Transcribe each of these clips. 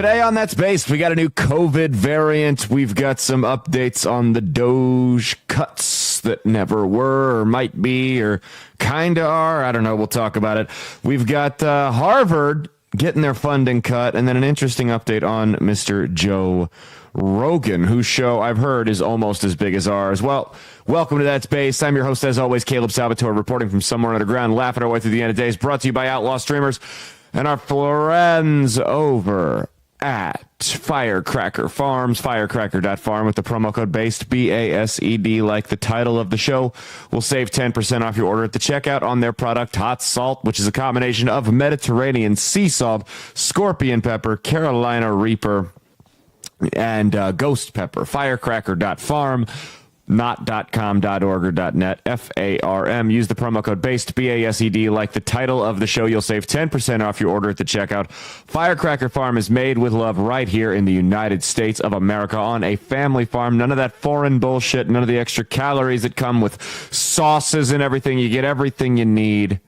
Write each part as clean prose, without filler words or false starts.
Today on That's Based, we got a new COVID variant. We've got some updates on the DOGE cuts that never were or might be or kind of are. I don't know. We'll talk about it. We've got Harvard getting their funding cut, and then an interesting update on Mr. Joe Rogan, whose show I've heard is almost as big as ours. Well, welcome to That's Based. I'm your host, as always, Caleb Salvatore, reporting from somewhere underground, laughing our way through the end of days, brought to you by Outlaw Streamers and our friends over at Firecracker Farms, firecracker.farm with the promo code BASED, B-A-S-E-D, like the title of the show. Will save 10% off your order at the checkout on their product, hot salt, which is a combination of Mediterranean sea salt, scorpion pepper, Carolina Reaper, and ghost pepper. Firecracker.farm, not .com, .org, or .net, F-A-R-M. Use the promo code BASED, B-A-S-E-D, like the title of the show. You'll save 10% off your order at the checkout. Firecracker Farm is made with love right here in the United States of America on a family farm. None of that foreign bullshit, none of the extra calories that come with sauces and everything. You get everything you need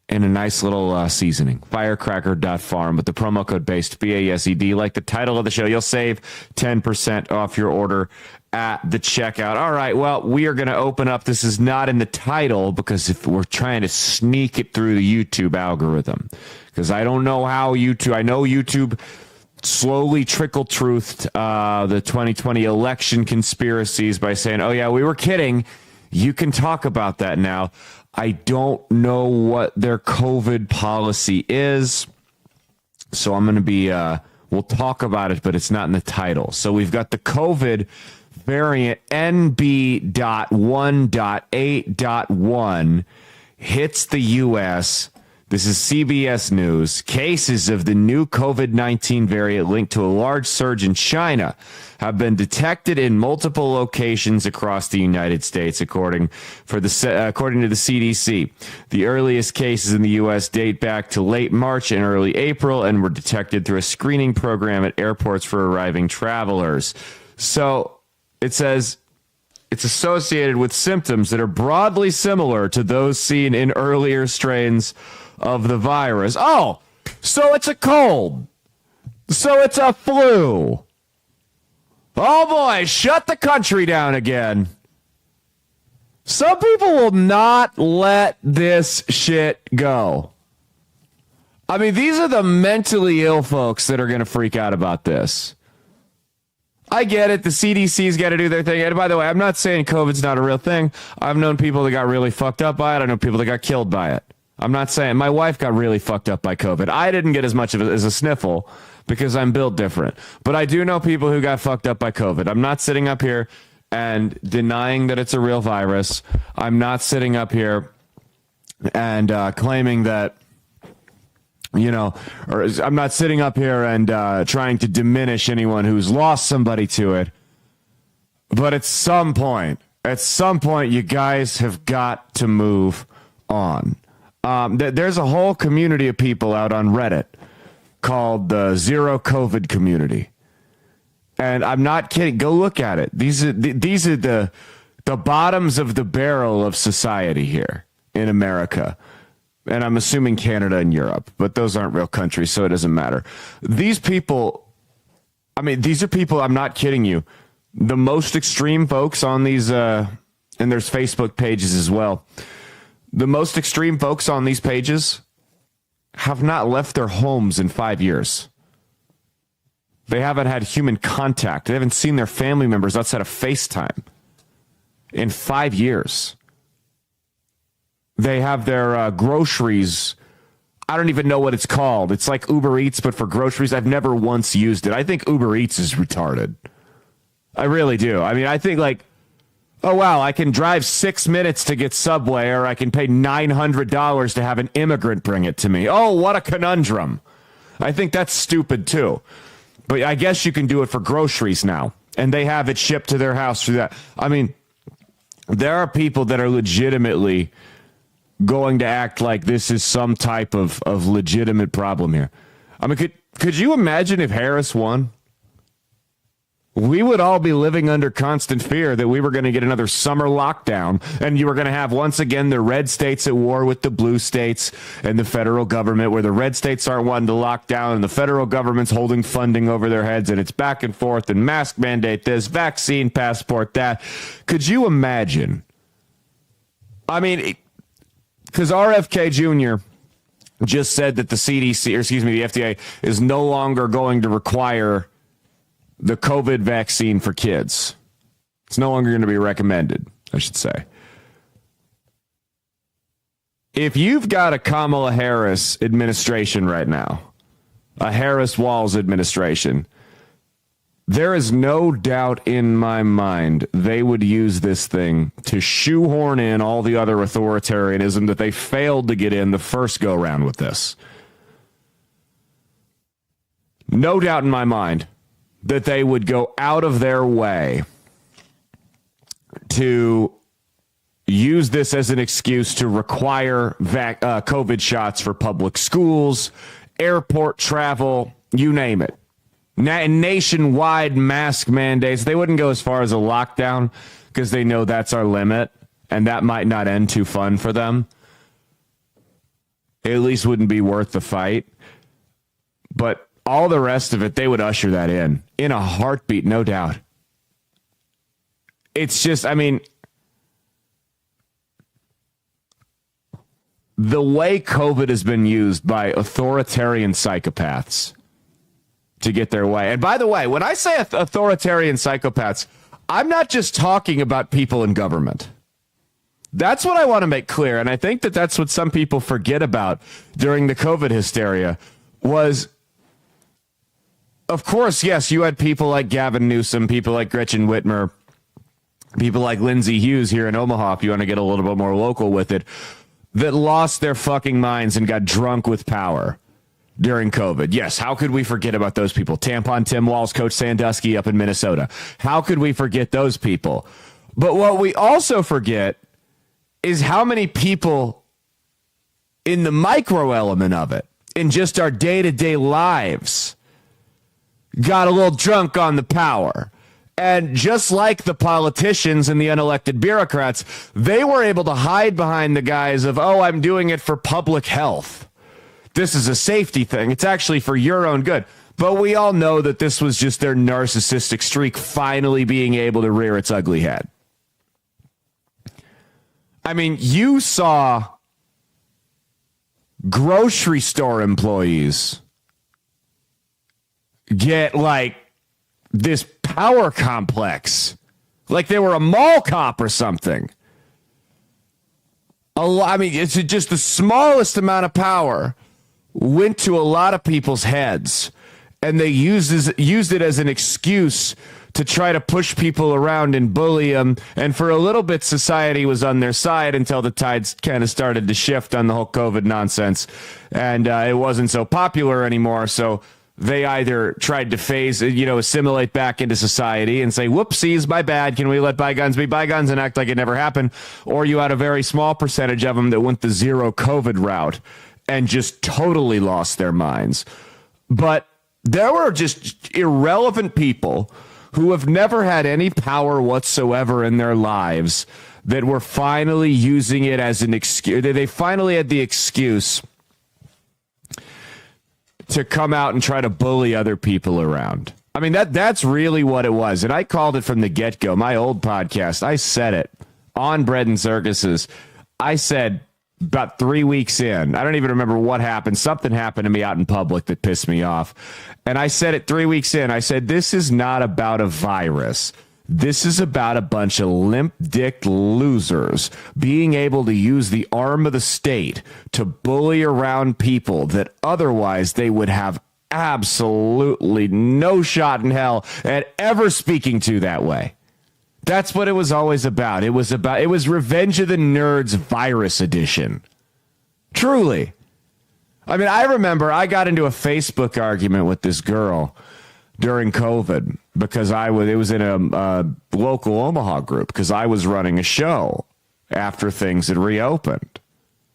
in a nice little seasoning. Firecracker.farm with the promo code BASED, B-A-S-E-D, like the title of the show. You'll save 10% off your order at the checkout. All right, well, we are going to open up. This is not in the title because if we're trying to sneak it through the YouTube algorithm, because I don't know how YouTube, I know YouTube slowly trickle-truthed the 2020 election conspiracies by saying, oh yeah, we were kidding. You can talk about that now. I don't know what their COVID policy is, so I'm going to be, we'll talk about it, but it's not in the title. So we've got the COVID variant NB.1.8.1 hits the U.S. This is CBS News. Cases of the new COVID-19 variant linked to a large surge in China have been detected in multiple locations across the United States, according to the CDC. The earliest cases in the U.S. date back to late March and early April and were detected through a screening program at airports for arriving travelers. So it says it's associated with symptoms that are broadly similar to those seen in earlier strains of the virus. Oh, so it's a cold. So it's a flu. Oh boy, shut the country down again. Some people will not let this shit go. I mean, these are the mentally ill folks that are going to freak out about this. I get it. The CDC's got to do their thing. And by the way, I'm not saying COVID's not a real thing. I've known people that got really fucked up by it. I know people that got killed by it. I'm not saying my wife got really fucked up by COVID. I didn't get as much of it as a sniffle because I'm built different. But I do know people who got fucked up by COVID. I'm not sitting up here and denying that it's a real virus. I'm not sitting up here and claiming that, you know, or I'm not sitting up here and trying to diminish anyone who's lost somebody to it. But at some point, you guys have got to move on. There's a whole community of people out on Reddit called the Zero COVID Community. And I'm not kidding. Go look at it. These are the bottoms of the barrel of society here in America. And I'm assuming Canada and Europe, but those aren't real countries, so it doesn't matter. These people, I mean, these are people, I'm not kidding you, the most extreme folks on these, and there's Facebook pages as well. The most extreme folks on these pages have not left their homes in 5 years. They haven't had human contact. They haven't seen their family members outside of FaceTime in 5 years. They have their groceries. I don't even know what it's called. It's like Uber Eats, but for groceries. I've never once used it. I think Uber Eats is retarded. I really do. I mean, I think like, oh, wow, I can drive 6 minutes to get Subway, or I can pay $900 to have an immigrant bring it to me. Oh, what a conundrum. I think that's stupid, too. But I guess you can do it for groceries now, and they have it shipped to their house through that. I mean, there are people that are legitimately going to act like this is some type of legitimate problem here. I mean, could you imagine if Harris won? we would all be living under constant fear that we were going to get another summer lockdown, and you were going to have once again the red states at war with the blue states and the federal government, where the red states aren't wanting to lock down and the federal government's holding funding over their heads, and it's back and forth and mask mandate this, vaccine passport that. Could you imagine? I mean, because RFK Jr. just said that the CDC, or excuse me, the FDA is no longer going to require the COVID vaccine for kids. It's no longer going to be recommended, I should say. If you've got a Kamala Harris administration right now, a Harris-Walz administration, there is no doubt in my mind they would use this thing to shoehorn in all the other authoritarianism that they failed to get in the first go-round with this. No doubt in my mind that they would go out of their way to use this as an excuse to require COVID shots for public schools, airport travel, you name it. Nationwide mask mandates. They wouldn't go as far as a lockdown because they know that's our limit, and that might not end too fun for them. It at least wouldn't be worth the fight. But all the rest of it, they would usher that in a heartbeat, no doubt. It's just, I mean, the way COVID has been used by authoritarian psychopaths to get their way. And by the way, when I say authoritarian psychopaths, I'm not just talking about people in government. That's what I want to make clear. And I think that that's what some people forget about during the COVID hysteria was, of course, yes, you had people like Gavin Newsom, people like Gretchen Whitmer, people like Lindsey Hughes here in Omaha, if you want to get a little bit more local with it, that lost their fucking minds and got drunk with power during COVID. Yes, how could we forget about those people? Tampon Tim Walz, Coach Sandusky up in Minnesota. How could we forget those people? But what we also forget is how many people in the micro element of it, in just our day-to-day lives, got a little drunk on the power. And just like the politicians and the unelected bureaucrats, they were able to hide behind the guise of, oh, I'm doing it for public health. This is a safety thing. It's actually for your own good. But we all know that this was just their narcissistic streak finally being able to rear its ugly head. I mean, you saw grocery store employees get like this power complex, like they were a mall cop or something. I mean, it's just the smallest amount of power went to a lot of people's heads, and they used it as an excuse to try to push people around and bully them. And for a little bit, society was on their side until the tides kind of started to shift on the whole COVID nonsense, and it wasn't so popular anymore. So they either tried to assimilate back into society and say, whoopsies, my bad. Can we let bygones be bygones and act like it never happened? Or you had a very small percentage of them that went the zero COVID route and just totally lost their minds. But there were just irrelevant people who have never had any power whatsoever in their lives that were finally using it as an excuse. They finally had the excuse to come out and try to bully other people around. I mean, that's really what it was. And I called it from the get-go. My old podcast, I said it on Bread and Circuses. I said about 3 weeks in, I don't even remember what happened. Something happened to me out in public that pissed me off. And I said it 3 weeks in. I said, this is not about a virus. This is about a bunch of limp-dicked losers being able to use the arm of the state to bully around people that otherwise they would have absolutely no shot in hell at ever speaking to that way. That's what it was always about. It was Revenge of the Nerds virus edition. Truly. I mean, I remember I got into a Facebook argument with this girl during COVID because it was in a local Omaha group because I was running a show after things had reopened.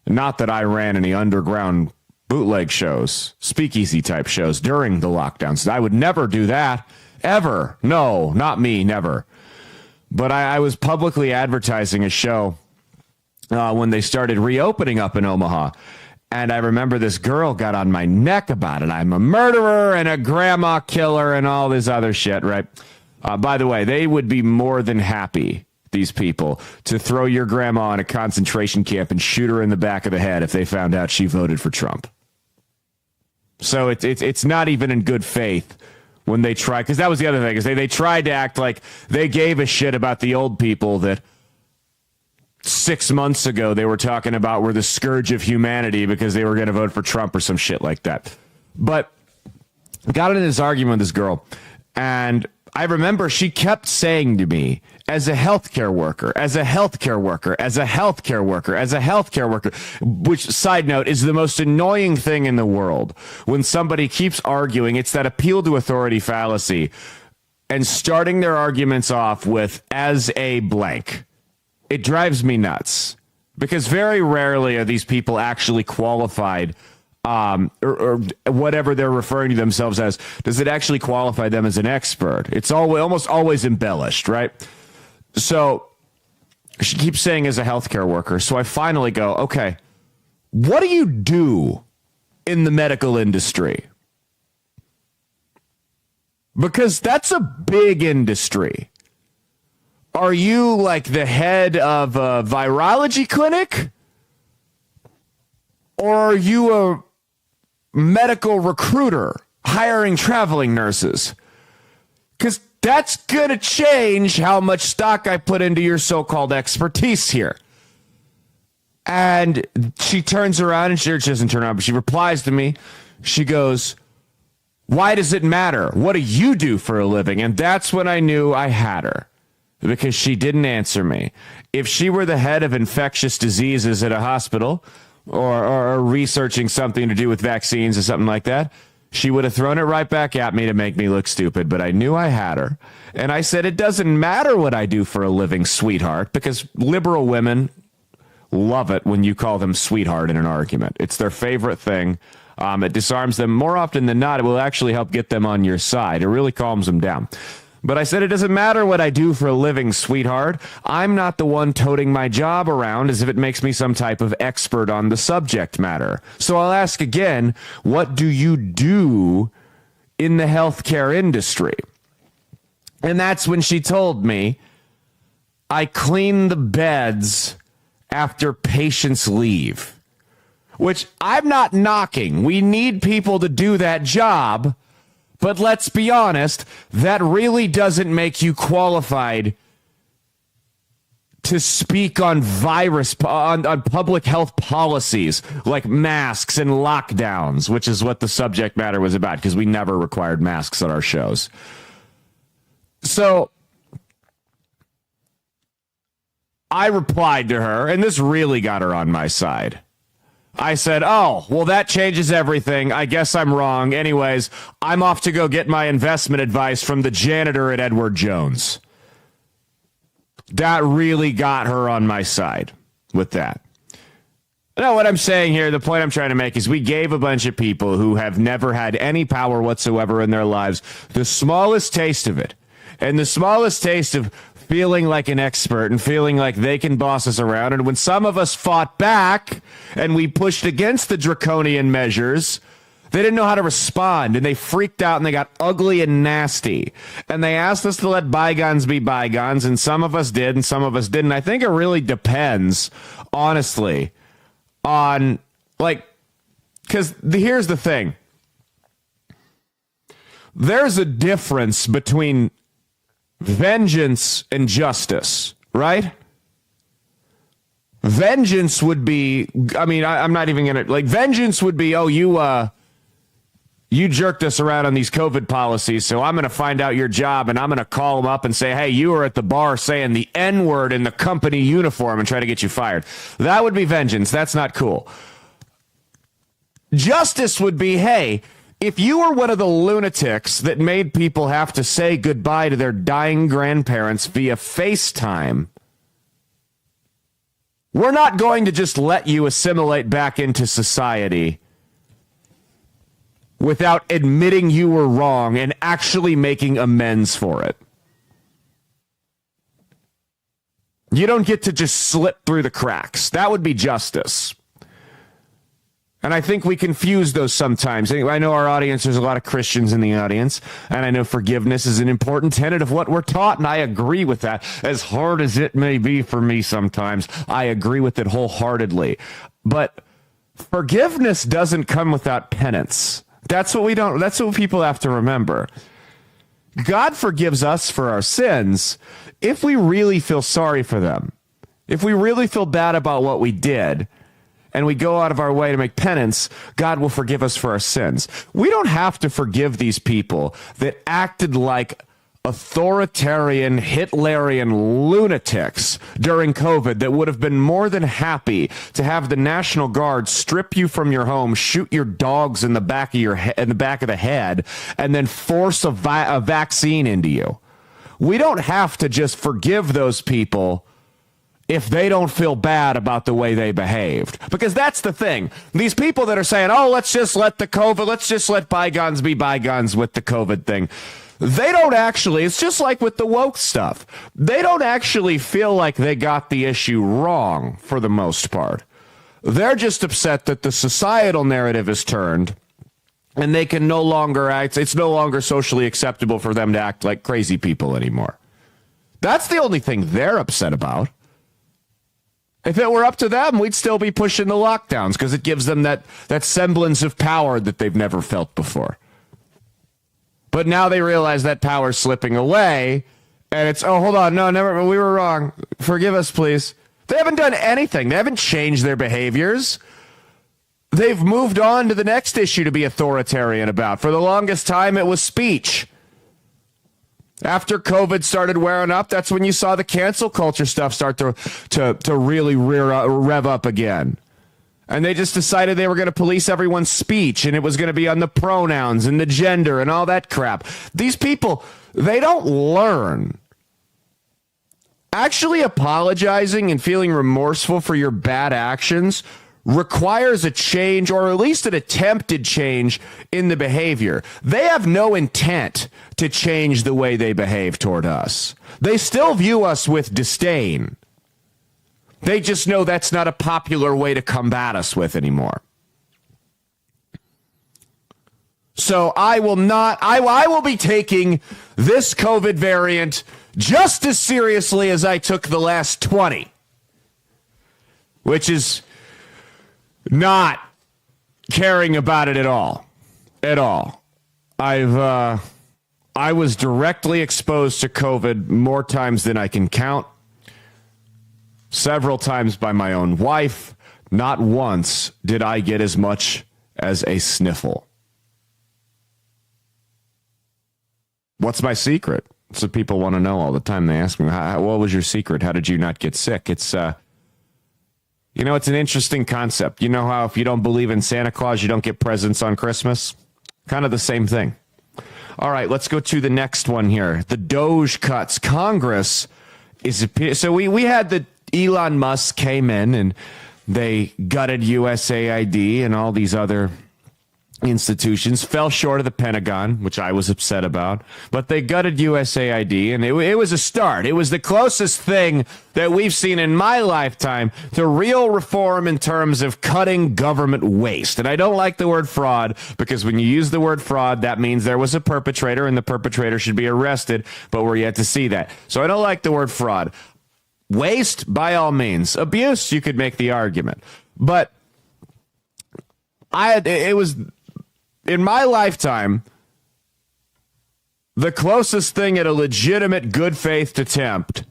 Not that I ran any underground bootleg shows, speakeasy type shows during the lockdowns. I would never do that. ever. No, not me, never. But I was publicly advertising a show when they started reopening up in Omaha. And I remember this girl got on my neck about it. I'm a murderer and a grandma killer and all this other shit, right? By the way, they would be more than happy, these people, to throw your grandma in a concentration camp and shoot her in the back of the head if they found out she voted for Trump. So it's not even in good faith when they try, because that was the other thing, is they tried to act like they gave a shit about the old people that 6 months ago they were talking about were the scourge of humanity because they were going to vote for Trump or some shit like that. But I got into this argument with this girl, and I remember she kept saying to me, as a healthcare worker, as a healthcare worker, as a healthcare worker, as a healthcare worker, which, side note, is the most annoying thing in the world. When somebody keeps arguing, it's that appeal to authority fallacy and starting their arguments off with as a blank. It drives me nuts because very rarely are these people actually qualified, or whatever they're referring to themselves as. Does it actually qualify them as an expert? It's almost always embellished, right? So she keeps saying as a healthcare worker. So I finally go, okay, what do you do in the medical industry? Because that's a big industry. Are you like the head of a virology clinic? Or are you a medical recruiter hiring traveling nurses? Because that's going to change how much stock I put into your so-called expertise here. And she turns around, and she doesn't turn around, but she replies to me. She goes, why does it matter? What do you do for a living? And that's when I knew I had her, because she didn't answer me. If she were the head of infectious diseases at a hospital or researching something to do with vaccines or something like that, she would have thrown it right back at me to make me look stupid. But I knew I had her. And I said, it doesn't matter what I do for a living, sweetheart, because liberal women love it when you call them sweetheart in an argument. It's their favorite thing. It disarms them. More often than not, it will actually help get them on your side. It really calms them down. But I said, it doesn't matter what I do for a living, sweetheart. I'm not the one toting my job around as if it makes me some type of expert on the subject matter. So I'll ask again, what do you do in the healthcare industry? And that's when she told me, I clean the beds after patients leave. Which I'm not knocking. We need people to do that job. But let's be honest, that really doesn't make you qualified to speak on on public health policies like masks and lockdowns, which is what the subject matter was about, because we never required masks at our shows. So I replied to her, and this really got her on my side. I said, oh, well, that changes everything. I guess I'm wrong. Anyways, I'm off to go get my investment advice from the janitor at Edward Jones. That really got her on my side with that. No, what I'm saying here, the point I'm trying to make is we gave a bunch of people who have never had any power whatsoever in their lives the smallest taste of it. And the smallest taste of feeling like an expert and feeling like they can boss us around. And when some of us fought back and we pushed against the draconian measures, they didn't know how to respond, and they freaked out and they got ugly and nasty. And they asked us to let bygones be bygones, and some of us did and some of us didn't. I think it really depends, honestly, on, like, because here's the thing. There's a difference between vengeance and justice, right? Vengeance would be, I mean, I'm not even going to, like, vengeance would be, oh, you jerked us around on these COVID policies, so I'm going to find out your job and I'm going to call them up and say, hey, you were at the bar saying the N-word in the company uniform and try to get you fired. That would be vengeance. That's not cool. Justice would be, hey, if you were one of the lunatics that made people have to say goodbye to their dying grandparents via FaceTime, we're not going to just let you assimilate back into society without admitting you were wrong and actually making amends for it. You don't get to just slip through the cracks. That would be justice. And I think we confuse those sometimes. I know our audience, there's a lot of Christians in the audience, and I know forgiveness is an important tenet of what we're taught, and I agree with that. As hard as it may be for me sometimes, I agree with it wholeheartedly. But forgiveness doesn't come without penance. That's what people have to remember. God forgives us for our sins if we really feel sorry for them. If we really feel bad about what we did, and we go out of our way to make penance, God will forgive us for our sins. We don't have to forgive these people that acted like authoritarian, Hitlerian lunatics during COVID that would have been more than happy to have the National Guard strip you from your home, shoot your dogs in the back of in the back of the head, and then force a vaccine into you. We don't have to just forgive those people if they don't feel bad about the way they behaved. Because that's the thing. These people that are saying, oh, let's just let bygones be bygones with the COVID thing. They don't actually, it's just like with the woke stuff. They don't actually feel like they got the issue wrong for the most part. They're just upset that the societal narrative is turned and they can no longer act, it's no longer socially acceptable for them to act like crazy people anymore. That's the only thing they're upset about. If it were up to them, we'd still be pushing the lockdowns because it gives them that semblance of power that they've never felt before. But now they realize that power's slipping away, and it's, oh, hold on, no, never, we were wrong. Forgive us, please. They haven't done anything. They haven't changed their behaviors. They've moved on to the next issue to be authoritarian about. For the longest time, it was speech. After COVID started wearing up, that's when you saw the cancel culture stuff start to really rev up again. And they just decided they were going to police everyone's speech, and it was going to be on the pronouns and the gender and all that crap. These people, they don't learn. Actually apologizing and feeling remorseful for your bad actions requires a change, or at least an attempted change in the behavior. They have no intent to change the way they behave toward us. They still view us with disdain. They just know that's not a popular way to combat us with anymore. So I will be taking this COVID variant just as seriously as I took the last 20, which is not caring about it at all. I was directly exposed to COVID more times than I can count. Several times by my own wife. Not once did I get as much as a sniffle. What's my secret? That's what people want to know all the time. They ask me, what was your secret? How did you not get sick? It's, it's an interesting concept. You know how if you don't believe in Santa Claus, you don't get presents on Christmas? Kind of the same thing. All right, let's go to the next one here. The DOGE cuts. Congress is... So we had the Elon Musk came in and they gutted USAID and all these other institutions, fell short of the Pentagon, which I was upset about, but they gutted USAID, and it was a start. It was the closest thing that we've seen in my lifetime to real reform in terms of cutting government waste. And I don't like the word fraud, because when you use the word fraud, that means there was a perpetrator and the perpetrator should be arrested, but we're yet to see that. So I don't like the word fraud. Waste, by all means. Abuse, you could make the argument. But it was, in my lifetime, the closest thing at a legitimate good faith attempt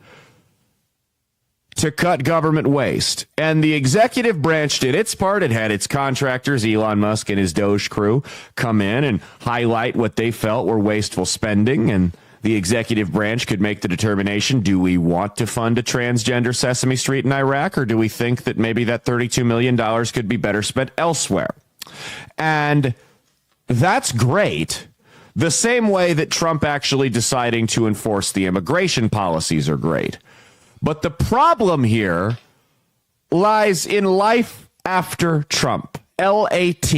to cut government waste. And the executive branch did its part. It had its contractors, Elon Musk and his DOGE crew, come in and highlight what they felt were wasteful spending, and the executive branch could make the determination, do we want to fund a transgender Sesame Street in Iraq, or do we think that maybe that $32 million could be better spent elsewhere? And that's great. The same way that Trump actually deciding to enforce the immigration policies are great. But the problem here lies in life after Trump. LAT.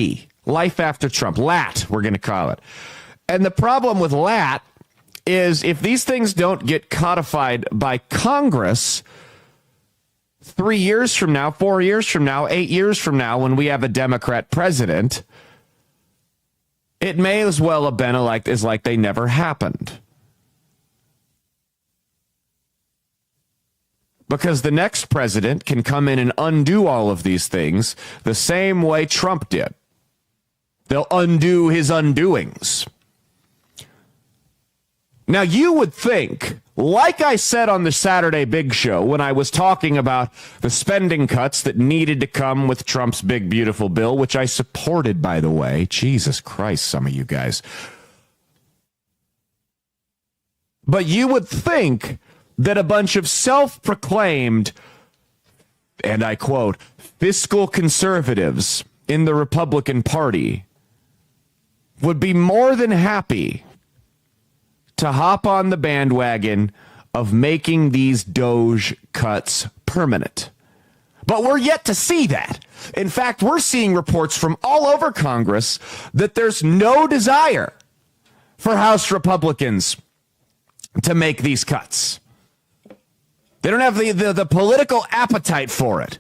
Life after Trump. LAT, we're going to call it. And the problem with LAT is if these things don't get codified by Congress 3 years from now, 4 years from now, 8 years from now, when we have a Democrat president, it may as well have been like they never happened. Because the next president can come in and undo all of these things the same way Trump did. They'll undo his undoings. Now, you would think, like I said on the Saturday Big Show when I was talking about the spending cuts that needed to come with Trump's big, beautiful bill, which I supported, by the way. Jesus Christ, some of you guys. But you would think that a bunch of self-proclaimed, and I quote, fiscal conservatives in the Republican Party would be more than happy to hop on the bandwagon of making these DOGE cuts permanent. But we're yet to see that. In fact, we're seeing reports from all over Congress that there's no desire for House Republicans to make these cuts. They don't have the political appetite for it.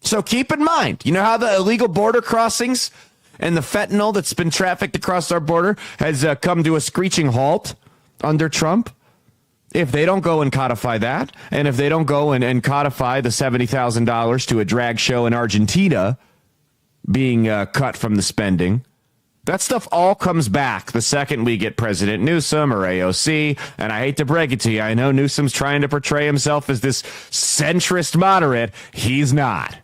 So keep in mind, you know how the illegal border crossings and the fentanyl that's been trafficked across our border has come to a screeching halt under Trump? If they don't go and codify that, and if they don't go and codify the $70,000 to a drag show in Argentina being cut from the spending, that stuff all comes back the second we get President Newsom or AOC. And I hate to break it to you, I know Newsom's trying to portray himself as this centrist moderate. He's not.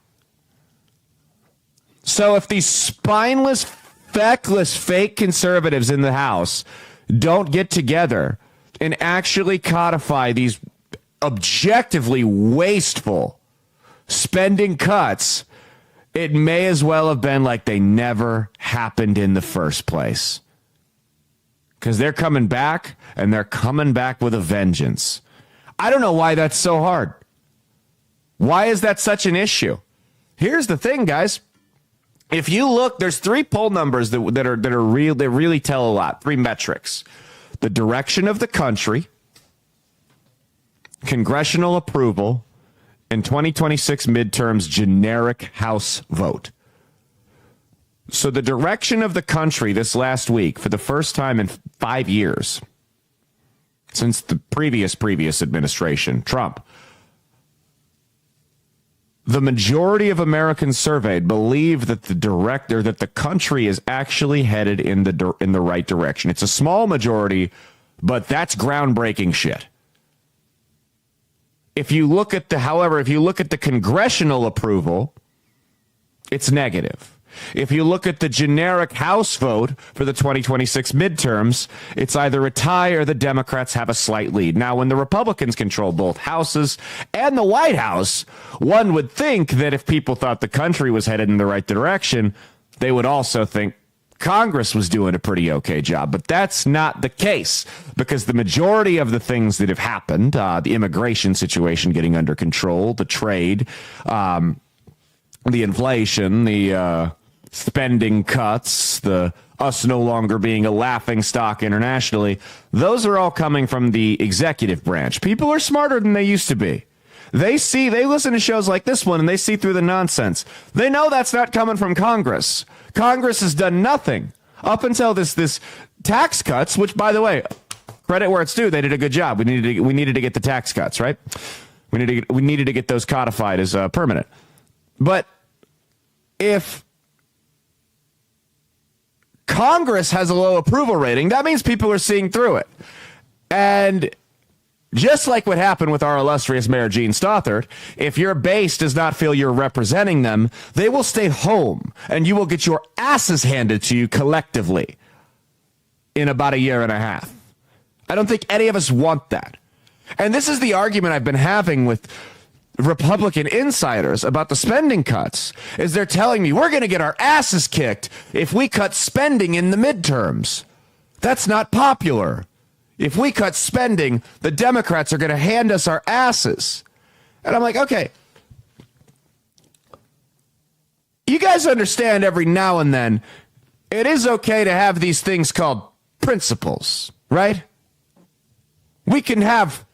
So if these spineless, feckless, fake conservatives in the House don't get together and actually codify these objectively wasteful spending cuts, it may as well have been like they never happened in the first place. Because they're coming back, and they're coming back with a vengeance. I don't know why that's so hard. Why is that such an issue? Here's the thing, guys. If you look, there's 3 poll numbers that are real. They really tell a lot. 3 metrics: the direction of the country, congressional approval, and 2026 midterms generic House vote. So the direction of the country this last week, for the first time in 5 years, since the previous administration, Trump, the majority of Americans surveyed believe that the country is actually headed in the right direction. It's a small majority, but that's groundbreaking shit. If you look at the congressional approval, it's negative. If you look at the generic House vote for the 2026 midterms, it's either a tie or the Democrats have a slight lead. Now, when the Republicans control both houses and the White House, one would think that if people thought the country was headed in the right direction, they would also think Congress was doing a pretty okay job. But that's not the case, because the majority of the things that have happened, the immigration situation getting under control, the trade, the inflation, the spending cuts, the us no longer being a laughing stock internationally, those are all coming from the executive branch. People are smarter than they used to be. They listen to shows like this one and they see through the nonsense. They know that's not coming from Congress. Congress has done nothing up until this tax cuts, which, by the way, credit where it's due, they did a good job. We needed to get the tax cuts, right? We needed to get those codified as permanent. But if Congress has a low approval rating, that means people are seeing through it. And just like what happened with our illustrious Mayor Gene Stothert, if your base does not feel you're representing them, they will stay home and you will get your asses handed to you collectively in about a year and a half. I don't think any of us want that. And this is the argument I've been having with Republican insiders about the spending cuts, is they're telling me we're going to get our asses kicked if we cut spending in the midterms. That's not popular. If we cut spending, the Democrats are going to hand us our asses. And I'm like, okay, you guys understand every now and then it is okay to have these things called principles, right? We can have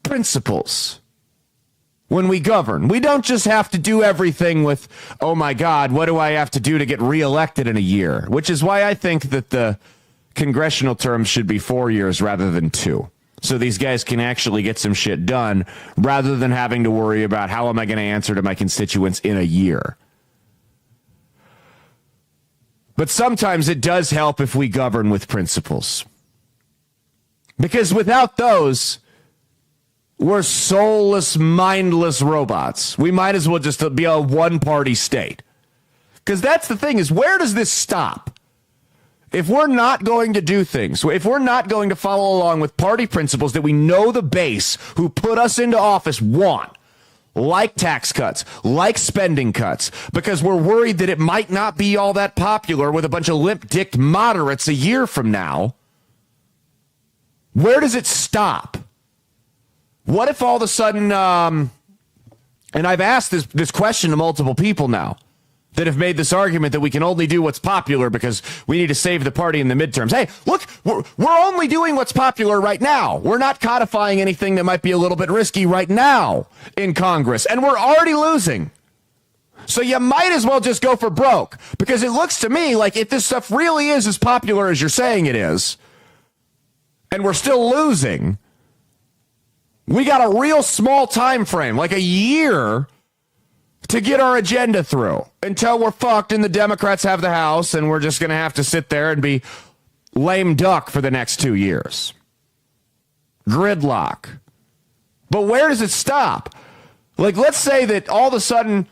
principles when we govern. We don't just have to do everything with, oh my God, what do I have to do to get reelected in a year? Which is why I think that the congressional terms should be 4 years rather than 2. So these guys can actually get some shit done rather than having to worry about how am I going to answer to my constituents in a year. But sometimes it does help if we govern with principles. Because without those, we're soulless, mindless robots. We might as well just be a one-party state. Because that's the thing, is where does this stop? If we're not going to do things, if we're not going to follow along with party principles that we know the base who put us into office want, like tax cuts, like spending cuts, because we're worried that it might not be all that popular with a bunch of limp-dicked moderates a year from now, where does it stop? What if all of a sudden, and I've asked this question to multiple people now that have made this argument that we can only do what's popular because we need to save the party in the midterms. Hey, look, we're only doing what's popular right now. We're not codifying anything that might be a little bit risky right now in Congress, and we're already losing. So you might as well just go for broke, because it looks to me like if this stuff really is as popular as you're saying it is, and we're still losing, we got a real small time frame, like a year, to get our agenda through until we're fucked and the Democrats have the House and we're just going to have to sit there and be lame duck for the next 2 years. Gridlock. But where does it stop? Like, let's say that all of a sudden,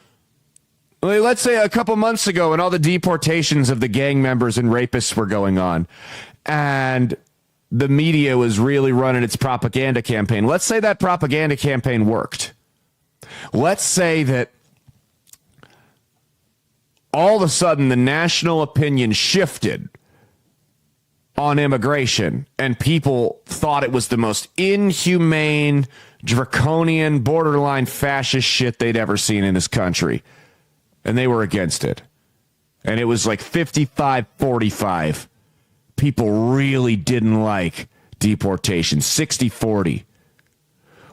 let's say a couple months ago and all the deportations of the gang members and rapists were going on and the media was really running its propaganda campaign. Let's say that propaganda campaign worked. Let's say that all of a sudden the national opinion shifted on immigration and people thought it was the most inhumane, draconian, borderline fascist shit they'd ever seen in this country. And they were against it. And it was like 55-45. People really didn't like deportation. 60-40.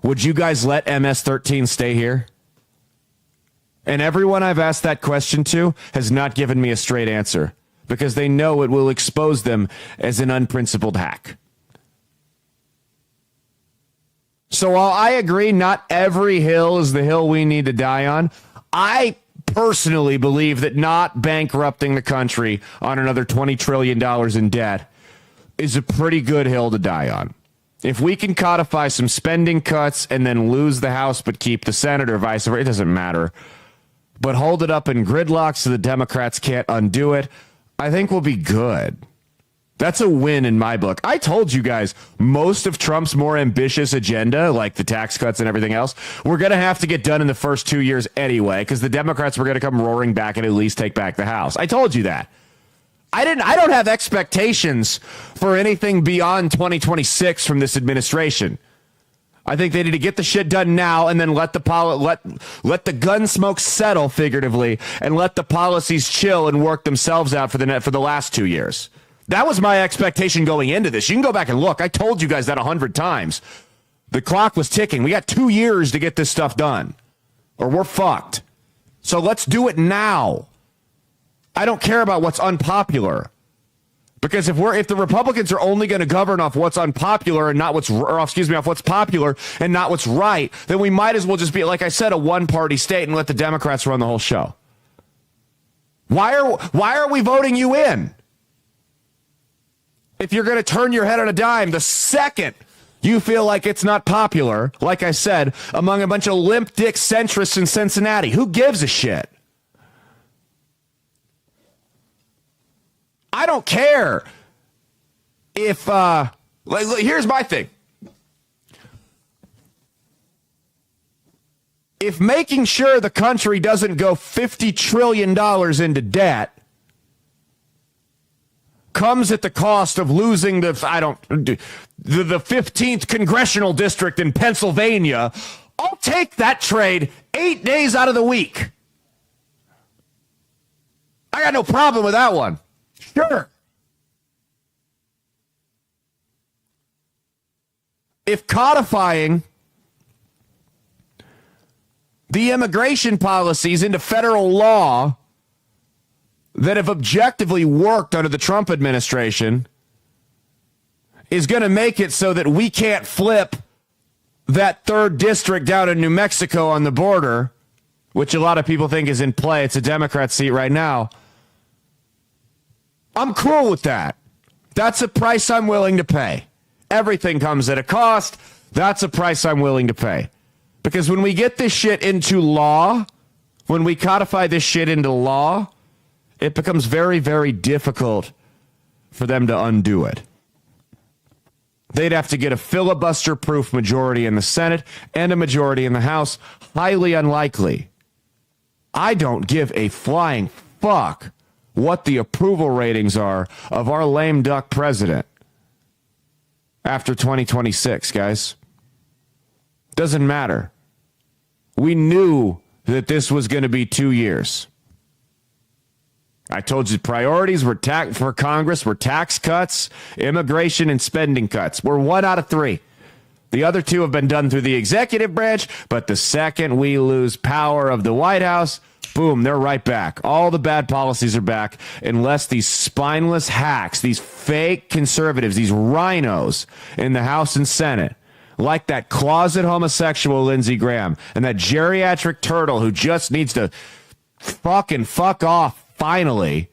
Would you guys let MS-13 stay here? And everyone I've asked that question to has not given me a straight answer because they know it will expose them as an unprincipled hack. So while I agree not every hill is the hill we need to die on, I personally believe that not bankrupting the country on another $20 trillion in debt is a pretty good hill to die on. If we can codify some spending cuts and then lose the House but keep the Senate or vice versa, it doesn't matter. But hold it up in gridlock so the Democrats can't undo it, I think we'll be good. That's a win in my book. I told you guys most of Trump's more ambitious agenda, like the tax cuts and everything else, we're going to have to get done in the first 2 years anyway, because the Democrats were going to come roaring back and at least take back the House. I told you that. I don't have expectations for anything beyond 2026 from this administration. I think they need to get the shit done now and then let the gun smoke settle, figuratively, and let the policies chill and work themselves out for the last 2 years. That was my expectation going into this. You can go back and look. I told you guys that 100 times. The clock was ticking. We got 2 years to get this stuff done, or we're fucked. So let's do it now. I don't care about what's unpopular. Because if the Republicans are only going to govern off what's unpopular and not off what's popular and not what's right, then we might as well just be, like I said, a one-party state and let the Democrats run the whole show. Why are we voting you in? If you're going to turn your head on a dime the second you feel like it's not popular, like I said, among a bunch of limp dick centrists in Cincinnati, who gives a shit? I don't care if, here's my thing. If making sure the country doesn't go $50 trillion into debt comes at the cost of losing the 15th congressional district in Pennsylvania, I'll take that trade 8 days out of the week. I got no problem with that one. Sure. If codifying the immigration policies into federal law that have objectively worked under the Trump administration is going to make it so that we can't flip that third district down in New Mexico on the border, which a lot of people think is in play. It's a Democrat seat right now. I'm cool with that. That's a price I'm willing to pay. Everything comes at a cost. That's a price I'm willing to pay. Because when we get this shit into law, when we codify this shit into law, it becomes very, very difficult for them to undo it. They'd have to get a filibuster-proof majority in the Senate and a majority in the House. Highly unlikely. I don't give a flying fuck what the approval ratings are of our lame duck president after 2026, guys. Doesn't matter. We knew that this was going to be 2 years. I told you priorities were for Congress were tax cuts, immigration, and spending cuts. We're 1 out of 3. The other 2 have been done through the executive branch, but the second we lose power of the White House, boom, they're right back. All the bad policies are back unless these spineless hacks, these fake conservatives, these rhinos in the House and Senate, like that closet homosexual Lindsey Graham and that geriatric turtle who just needs to fucking fuck off finally.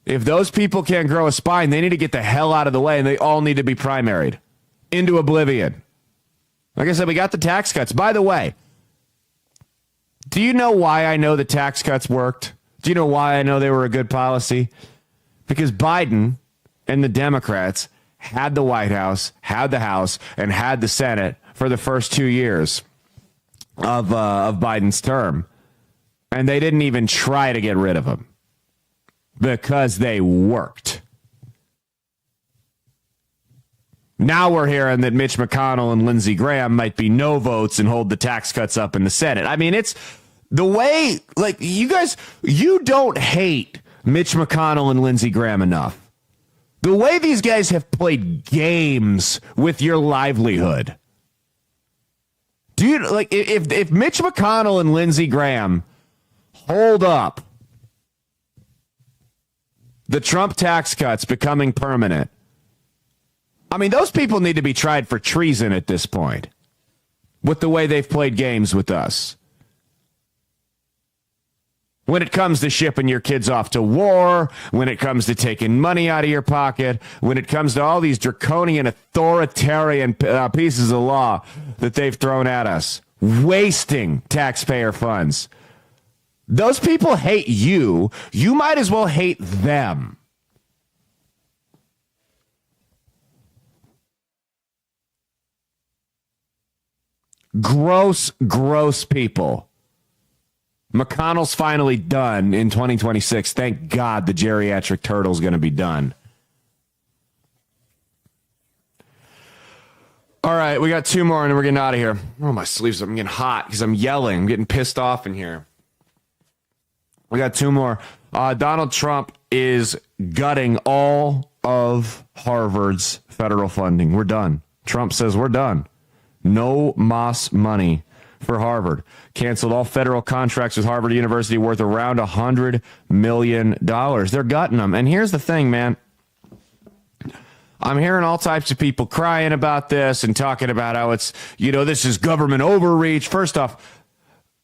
If those people can't grow a spine, they need to get the hell out of the way, and they all need to be primaried into oblivion. Like I said, we got the tax cuts. By the way, do you know why I know the tax cuts worked? Do you know why I know they were a good policy? Because Biden and the Democrats had the White House, had the House, and had the Senate for the first 2 years of Biden's term. And they didn't even try to get rid of them because they worked. Now we're hearing that Mitch McConnell and Lindsey Graham might be no votes and hold the tax cuts up in the Senate. I mean, it's the way, like, you guys, you don't hate Mitch McConnell and Lindsey Graham enough. The way these guys have played games with your livelihood. Dude, like, if Mitch McConnell and Lindsey Graham hold up the Trump tax cuts becoming permanent, I mean, those people need to be tried for treason at this point with the way they've played games with us. When it comes to shipping your kids off to war, when it comes to taking money out of your pocket, when it comes to all these draconian authoritarian pieces of law that they've thrown at us, wasting taxpayer funds. Those people hate you. You might as well hate them. Gross, gross people. McConnell's finally done in 2026. Thank God the geriatric turtle's going to be done. All right, we got 2 more and then we're getting out of here. Oh, my sleeves, I'm getting hot because I'm yelling. I'm getting pissed off in here. We got 2 more. Donald Trump is gutting all of Harvard's federal funding. We're done. Trump says we're done. No mas money for Harvard. Canceled all federal contracts with Harvard University worth around $100 million. They're gutting them. And here's the thing, man. I'm hearing all types of people crying about this and talking about how it's, this is government overreach. First off,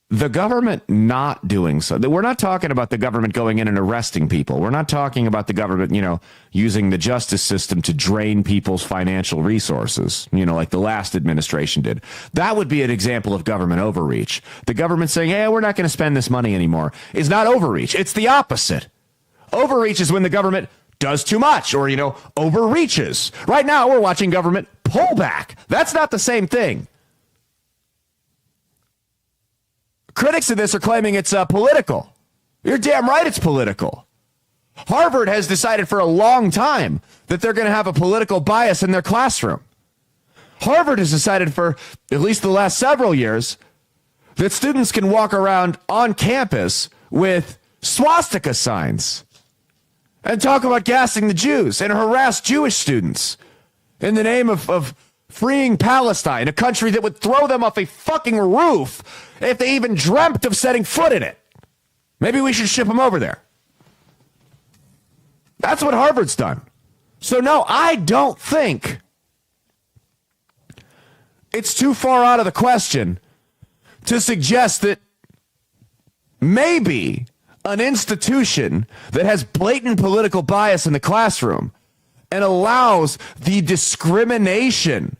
the government not doing so. We're not talking about the government going in and arresting people. We're not talking about the government, using the justice system to drain people's financial resources, like the last administration did. That would be an example of government overreach. The government saying, hey, we're not going to spend this money anymore is not overreach. It's the opposite. Overreach is when the government does too much or, overreaches. Right now, we're watching government pull back. That's not the same thing. Critics of this are claiming it's political. You're damn right it's political. Harvard has decided for a long time that they're going to have a political bias in their classroom. Harvard has decided for at least the last several years that students can walk around on campus with swastika signs and talk about gassing the Jews and harass Jewish students in the name of freeing Palestine, a country that would throw them off a fucking roof if they even dreamt of setting foot in it. Maybe we should ship them over there. That's what Harvard's done. So no, I don't think it's too far out of the question to suggest that maybe an institution that has blatant political bias in the classroom and allows the discrimination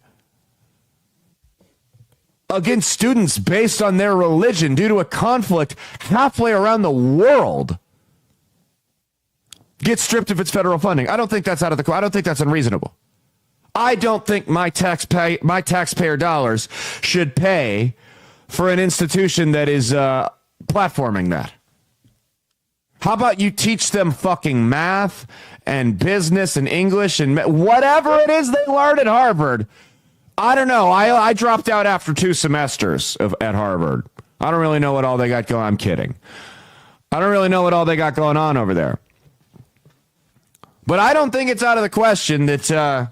against students based on their religion due to a conflict halfway around the world gets stripped of its federal funding. I don't think that's out of the. I don't think that's unreasonable. I don't think my taxpayer dollars should pay for an institution that is platforming that. How about you teach them fucking math and business and English and whatever it is they learned at Harvard? I don't know. I dropped out after 2 semesters at Harvard. I don't really know what all they got going on. I'm kidding. I don't really know what all they got going on over there. But I don't think it's out of the question that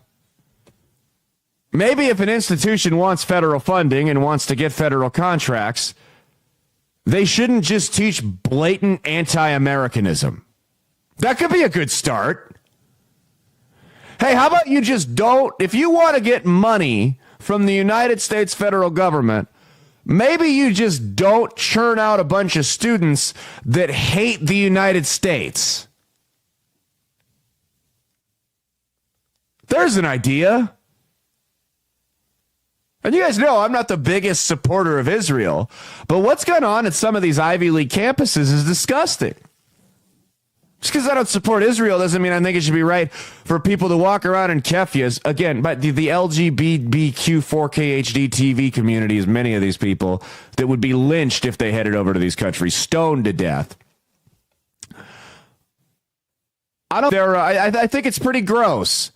maybe if an institution wants federal funding and wants to get federal contracts, they shouldn't just teach blatant anti-Americanism. That could be a good start. Hey, how about you just don't, if you want to get money from the United States federal government, maybe you just don't churn out a bunch of students that hate the United States. There's an idea. And you guys know I'm not the biggest supporter of Israel, but what's going on at some of these Ivy League campuses is disgusting. Just because I don't support Israel doesn't mean I think it should be right for people to walk around in keffiyehs. Again, but the LGBTQ 4KHD TV community is many of these people that would be lynched if they headed over to these countries, stoned to death. I think it's pretty gross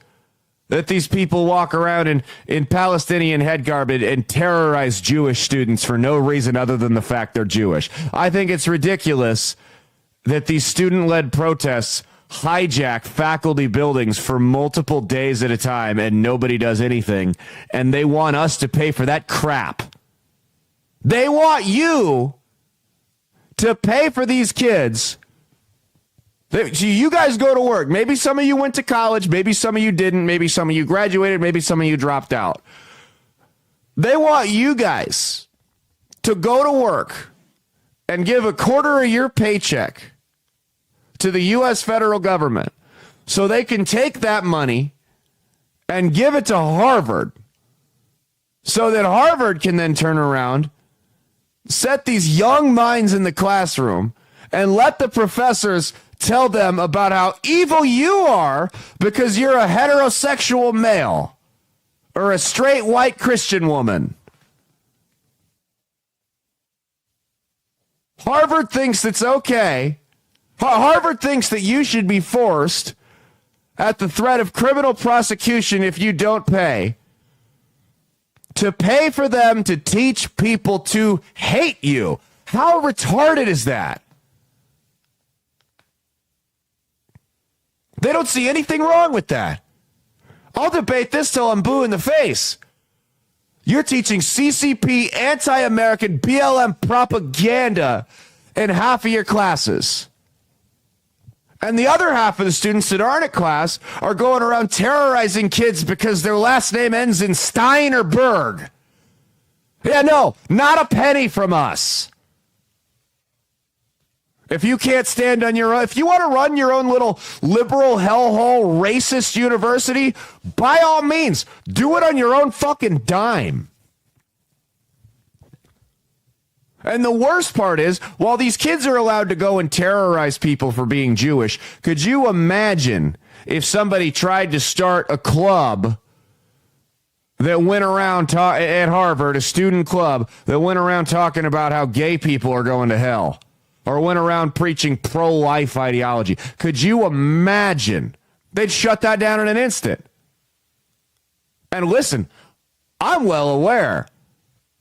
that these people walk around in Palestinian headgarb and terrorize Jewish students for no reason other than the fact they're Jewish. I think it's ridiculous that these student-led protests hijack faculty buildings for multiple days at a time and nobody does anything, and they want us to pay for that crap. They want you to pay for these kids. You guys go to work. Maybe some of you went to college. Maybe some of you didn't. Maybe some of you graduated. Maybe some of you dropped out. They want you guys to go to work and give a quarter of your paycheck to the U.S. federal government so they can take that money and give it to Harvard so that Harvard can then turn around, set these young minds in the classroom, and let the professors tell them about how evil you are because you're a heterosexual male or a straight white Christian woman. Harvard thinks it's okay. Harvard thinks that you should be forced at the threat of criminal prosecution if you don't pay to pay for them to teach people to hate you. How retarded is that? They don't see anything wrong with that. I'll debate this till I'm blue in the face. You're teaching CCP, anti-American, BLM propaganda in half of your classes. And the other half of the students that aren't at class are going around terrorizing kids because their last name ends in Stein or Berg. Yeah, no, not a penny from us. If you can't stand on your own, if you want to run your own little liberal hellhole racist university, by all means, do it on your own fucking dime. And the worst part is, while these kids are allowed to go and terrorize people for being Jewish, could you imagine if somebody tried to start a club that went around at Harvard, a student club that went around talking about how gay people are going to hell? Or went around preaching pro-life ideology. Could you imagine? They'd shut that down in an instant. And listen, I'm well aware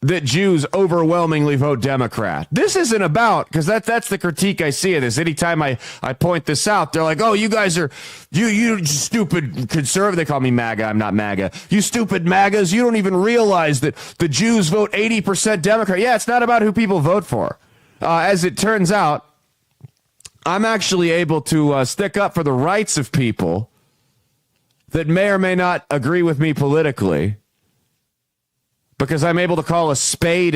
that Jews overwhelmingly vote Democrat. This isn't about, because that's the critique I see of this. Anytime I point this out, they're like, oh, you guys are, you stupid conservative. They call me MAGA. I'm not MAGA. You stupid MAGAs. You don't even realize that the Jews vote 80% Democrat. Yeah, it's not about who people vote for. As it turns out, I'm actually able to stick up for the rights of people that may or may not agree with me politically, because I'm able to call a spade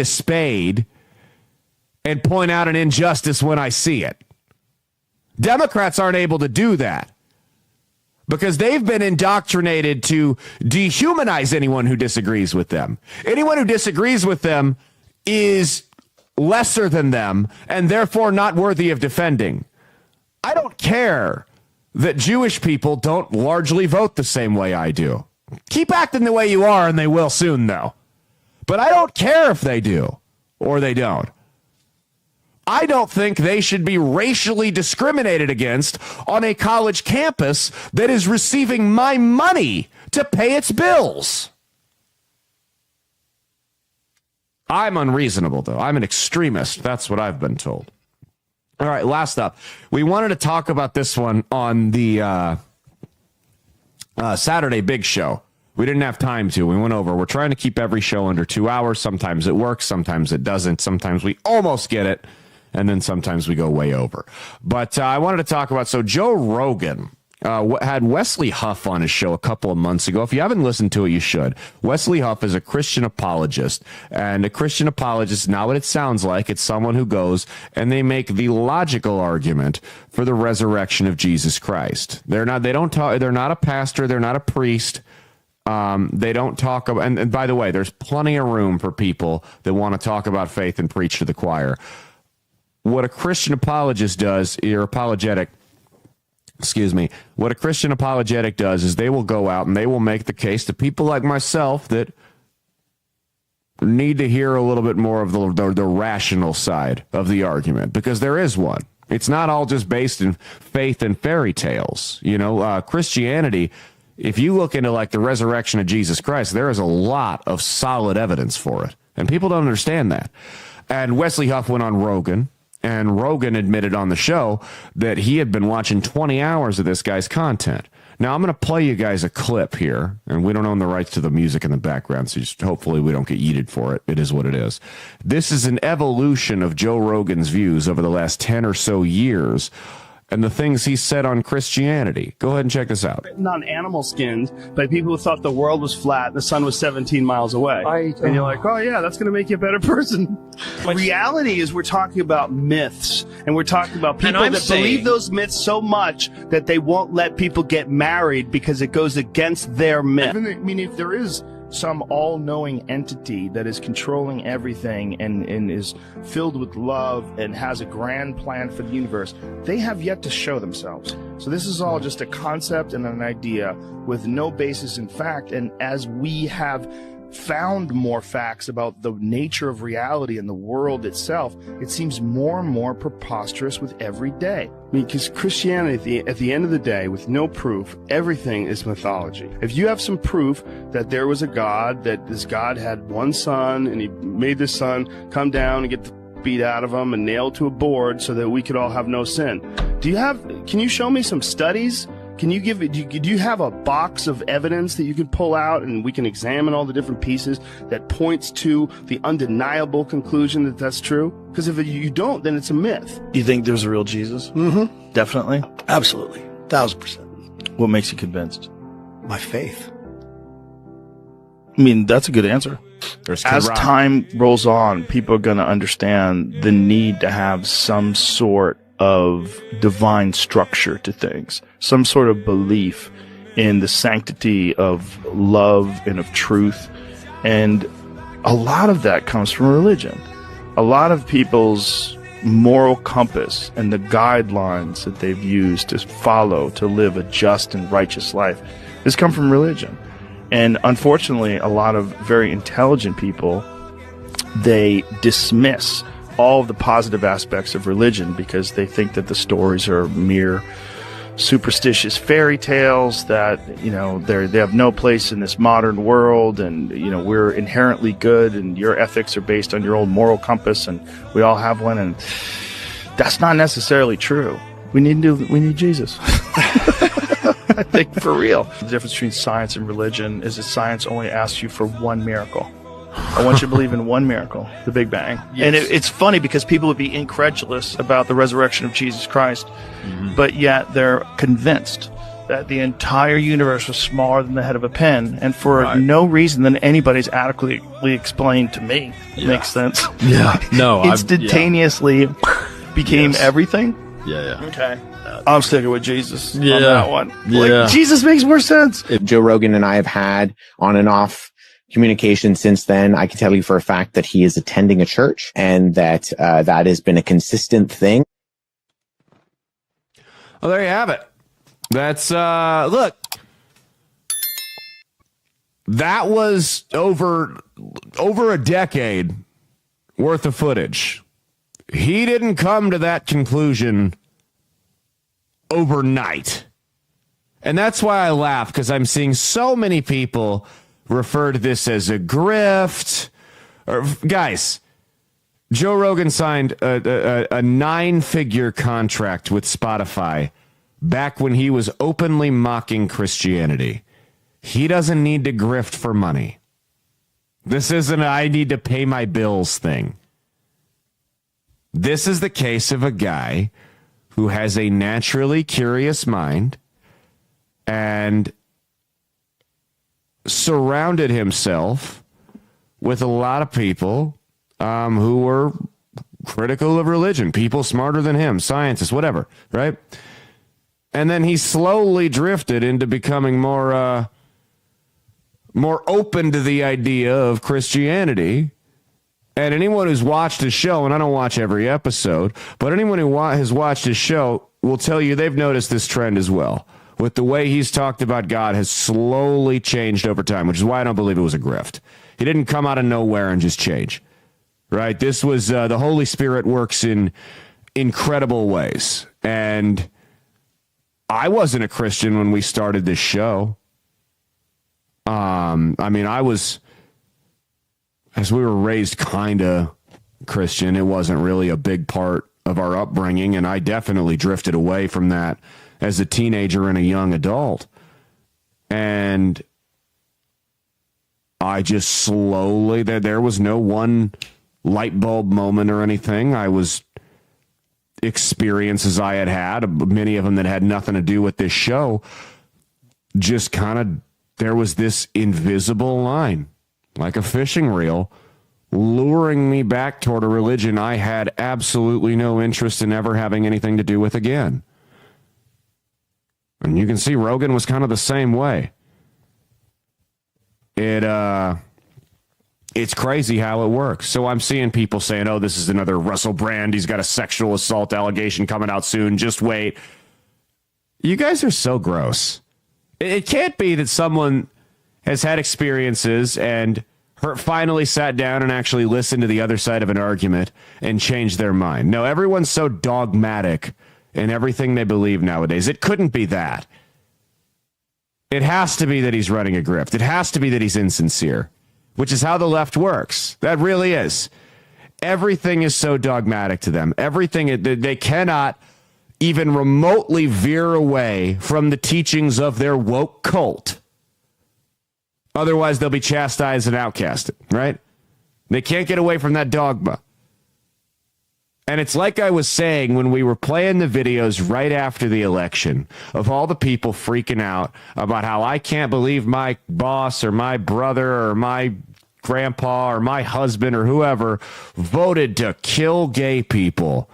and point out an injustice when I see it. Democrats aren't able to do that because they've been indoctrinated to dehumanize anyone who disagrees with them. Anyone who disagrees with them is lesser than them and therefore not worthy of defending. I don't care that Jewish people don't largely vote the same way I do. Keep acting the way you are, and they will soon, though. But I don't care if they do or they don't. I don't think they should be racially discriminated against on a college campus that is receiving my money to pay its bills. I'm unreasonable, though. I'm an extremist. That's what I've been told. All right, last up. We wanted to talk about this one on the Saturday Big Show. We didn't have time to. We went over. We're trying to keep every show under 2 hours. Sometimes it works. Sometimes it doesn't. Sometimes we almost get it. And then sometimes we go way over. But I wanted to talk about, so Joe Rogan had Wesley Huff on his show a couple of months ago. If you haven't listened to it, you should. Wesley Huff is a Christian apologist. And a Christian apologist is not what it sounds like. It's someone who goes and they make the logical argument for the resurrection of Jesus Christ. They're not a pastor. They're not a priest. They don't talk about, and by the way, there's plenty of room for people that want to talk about faith and preach to the choir. What a Christian apologist does, or apologetic, what a Christian apologetic does is they will go out and they will make the case to people like myself that need to hear a little bit more of the rational side of the argument, because there is one. It's not all just based in faith and fairy tales. Christianity, if you look into like the resurrection of Jesus Christ, there is a lot of solid evidence for it. And people don't understand that. And Wesley Huff went on Rogan, and Rogan admitted on the show that he had been watching 20 hours of this guy's content. Now, I'm going to play you guys a clip here, and we don't own the rights to the music in the background, so just hopefully we don't get yeeted for it. It is what it is. This is an evolution of Joe Rogan's views over the last 10 or so years and the things he said on Christianity. Go ahead and check this out. Written on animal skins by people who thought the world was flat, the sun was 17 miles away. And you're like, oh yeah, that's going to make you a better person. Reality is we're talking about myths, and we're talking about people that believe those myths so much that they won't let people get married because it goes against their myth. I mean, if there is some all-knowing entity that is controlling everything and is filled with love and has a grand plan for the universe, they have yet to show themselves. So this is all just a concept and an idea with no basis in fact. And as we have found more facts about the nature of reality and the world itself, it seems more and more preposterous with every day. I mean, because Christianity, at the end of the day, with no proof, everything is mythology. If you have some proof that there was a God, that this God had one son, and he made this son come down and get the beat out of him and nailed to a board so that we could all have no sin. Can you show me some studies? Do you have a box of evidence that you can pull out and we can examine all the different pieces that points to the undeniable conclusion that that's true? Because if you don't, then it's a myth. Do you think there's a real Jesus? Mm-hmm. Definitely? Absolutely. 1000%. What makes you convinced? My faith. I mean, that's a good answer. As time rolls on, people are going to understand the need to have some sort of divine structure to things, some sort of belief in the sanctity of love and of truth. And a lot of that comes from religion. A lot of people's moral compass and the guidelines that they've used to follow to live a just and righteous life has come from religion. And unfortunately, a lot of very intelligent people, they dismiss all of the positive aspects of religion because they think that the stories are mere superstitious fairy tales that, you know, they have no place in this modern world, and, you know, we're inherently good and your ethics are based on your old moral compass and we all have one, and that's not necessarily true. We need Jesus. I think for real. The difference between science and religion is that science only asks you for one miracle. I want you to believe in one miracle, the Big Bang. Yes. And it's funny because people would be incredulous about the resurrection of Jesus Christ, but yet they're convinced that the entire universe was smaller than the head of a pin, and for no reason that anybody's adequately explained to me. Makes sense. Yeah. No. Instantaneously became everything. Yeah. Okay. I'm sticking with Jesus on that one. Yeah. Like, Jesus makes more sense. Joe Rogan and I have had on and off communication since then. I can tell you for a fact that he is attending a church, and that that has been a consistent thing. Well, there you have it. That's look. That was over a decade worth of footage. He didn't come to that conclusion overnight. And that's why I laugh, because I'm seeing so many people refer to this as a grift. Guys, Joe Rogan signed a 9-figure contract with Spotify back when he was openly mocking Christianity. He doesn't need to grift for money. This isn't an I need to pay my bills thing. This is the case of a guy who has a naturally curious mind and surrounded himself with a lot of people who were critical of religion, people smarter than him, scientists, whatever, right? And then he slowly drifted into becoming more open to the idea of Christianity. And anyone who's watched his show, and I don't watch every episode, but anyone who has watched his show will tell you they've noticed this trend as well. With the way he's talked about God has slowly changed over time, which is why I don't believe it was a grift. He didn't come out of nowhere and just change, right? This was the Holy Spirit works in incredible ways. And I wasn't a Christian when we started this show. I mean, as we were raised kind of Christian, it wasn't really a big part of our upbringing, and I definitely drifted away from that as a teenager and a young adult. And I just slowly, there was no one light bulb moment or anything. I was experiences I had, many of them that had nothing to do with this show, just kind of, there was this invisible line, like a fishing reel, luring me back toward a religion I had absolutely no interest in ever having anything to do with again. And you can see Rogan was kind of the same way. It's crazy how it works. So I'm seeing people saying, oh, this is another Russell Brand. He's got a sexual assault allegation coming out soon. Just wait. You guys are so gross. It can't be that someone has had experiences and finally sat down and actually listened to the other side of an argument and changed their mind. No, everyone's so dogmatic in everything they believe nowadays. It couldn't be that. It has to be that he's running a grift. It has to be that he's insincere, which is how the left works. That really is. Everything is so dogmatic to them. Everything, they cannot even remotely veer away from the teachings of their woke cult. Otherwise, they'll be chastised and outcasted, right? They can't get away from that dogma. And it's like I was saying when we were playing the videos right after the election of all the people freaking out about how I can't believe my boss or my brother or my grandpa or my husband or whoever voted to kill gay people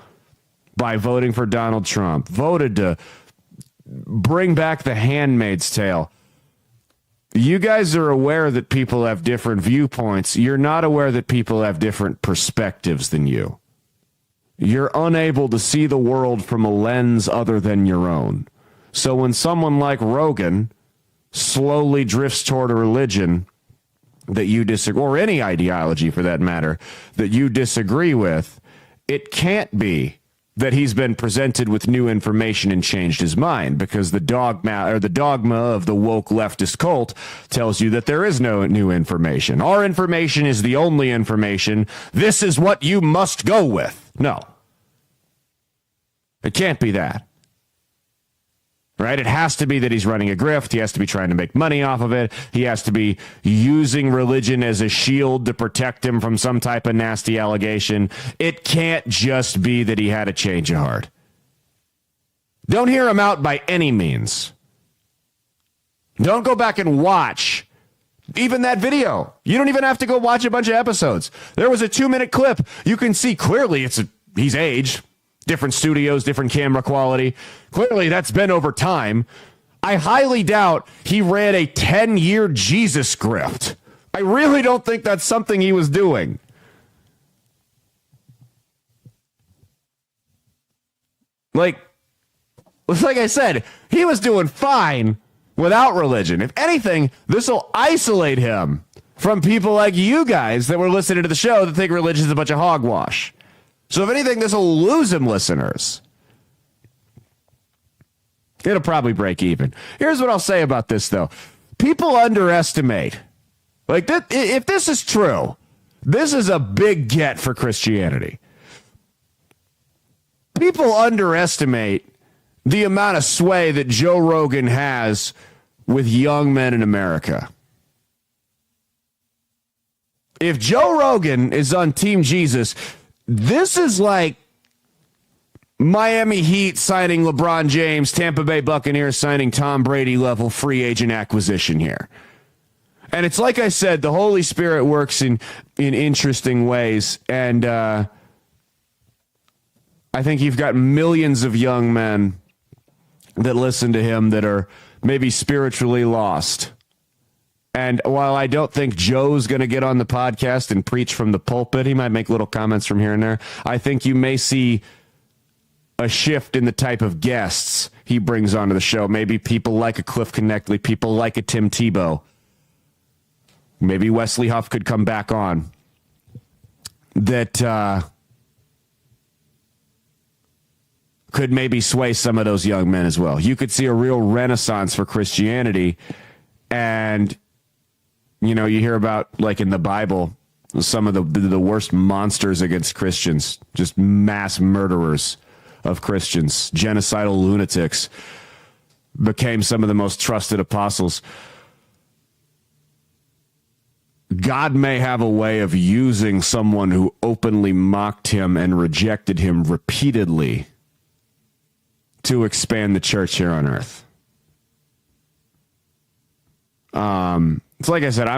by voting for Donald Trump, voted to bring back The Handmaid's Tale. You guys are aware that people have different viewpoints. You're not aware that people have different perspectives than you. You're unable to see the world from a lens other than your own. So when someone like Rogan slowly drifts toward a religion that you disagree, or any ideology for that matter, that you disagree with, it can't be that he's been presented with new information and changed his mind, because the dogma of the woke leftist cult tells you that there is no new information. Our information is the only information. This is what you must go with. No. It can't be that. Right? It has to be that he's running a grift. He has to be trying to make money off of it. He has to be using religion as a shield to protect him from some type of nasty allegation. It can't just be that he had a change of heart. Don't hear him out by any means. Don't go back and watch even that video. You don't even have to go watch a bunch of episodes. There was a 2-minute clip. You can see clearly he's aged. Different studios, different camera quality. Clearly, that's been over time. I highly doubt he ran a 10-year Jesus grift. I really don't think that's something he was doing. Like I said, he was doing fine without religion. If anything, this will isolate him from people like you guys that were listening to the show that think religion is a bunch of hogwash. So if anything, this will lose him listeners. It'll probably break even. Here's what I'll say about this, though. People underestimate. If this is true, this is a big get for Christianity. People underestimate the amount of sway that Joe Rogan has with young men in America. If Joe Rogan is on Team Jesus, this is like Miami Heat signing LeBron James, Tampa Bay Buccaneers signing Tom Brady level free agent acquisition here. And it's like I said, the Holy Spirit works in interesting ways. And I think you've got millions of young men that listen to him that are maybe spiritually lost. And while I don't think Joe's going to get on the podcast and preach from the pulpit, he might make little comments from here and there. I think you may see a shift in the type of guests he brings onto the show. Maybe people like a Cliff Connectley, people like a Tim Tebow. Maybe Wesley Huff could come back on. That could maybe sway some of those young men as well. You could see a real renaissance for Christianity. And you know, you hear about, like in the Bible, some of the worst monsters against Christians, just mass murderers of Christians, genocidal lunatics, became some of the most trusted apostles. God may have a way of using someone who openly mocked him and rejected him repeatedly to expand the church here on earth. It's like I said,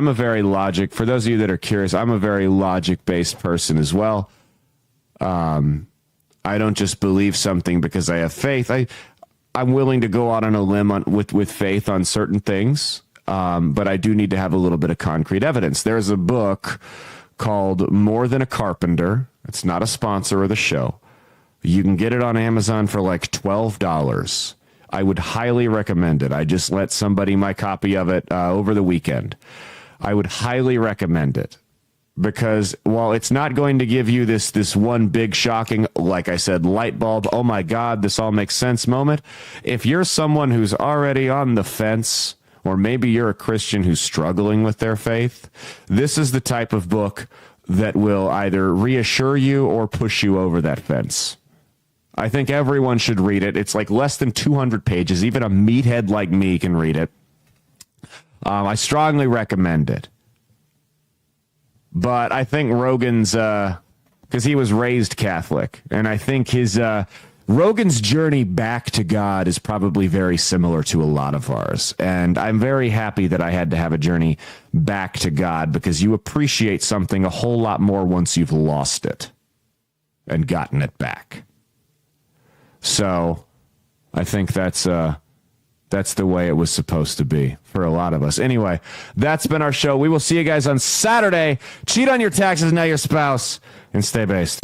for those of you that are curious, I'm a very logic-based person as well. I don't just believe something because I have faith. I'm willing to go out on a limb with faith on certain things, but I do need to have a little bit of concrete evidence. There's a book called More Than a Carpenter. It's not a sponsor of the show. You can get it on Amazon for like $12. I would highly recommend it. I just let somebody my copy of it over the weekend. I would highly recommend it because while it's not going to give you this one big shocking, like I said, light bulb, oh my God, this all makes sense moment. If you're someone who's already on the fence, or maybe you're a Christian who's struggling with their faith, this is the type of book that will either reassure you or push you over that fence. I think everyone should read it. It's like less than 200 pages. Even a meathead like me can read it. I strongly recommend it. But I think Rogan's, because he was raised Catholic, and I think Rogan's journey back to God is probably very similar to a lot of ours. And I'm very happy that I had to have a journey back to God, because you appreciate something a whole lot more once you've lost it and gotten it back. So I think that's the way it was supposed to be for a lot of us. Anyway, that's been our show. We will see you guys on Saturday. Cheat on your taxes, not your spouse, and stay based.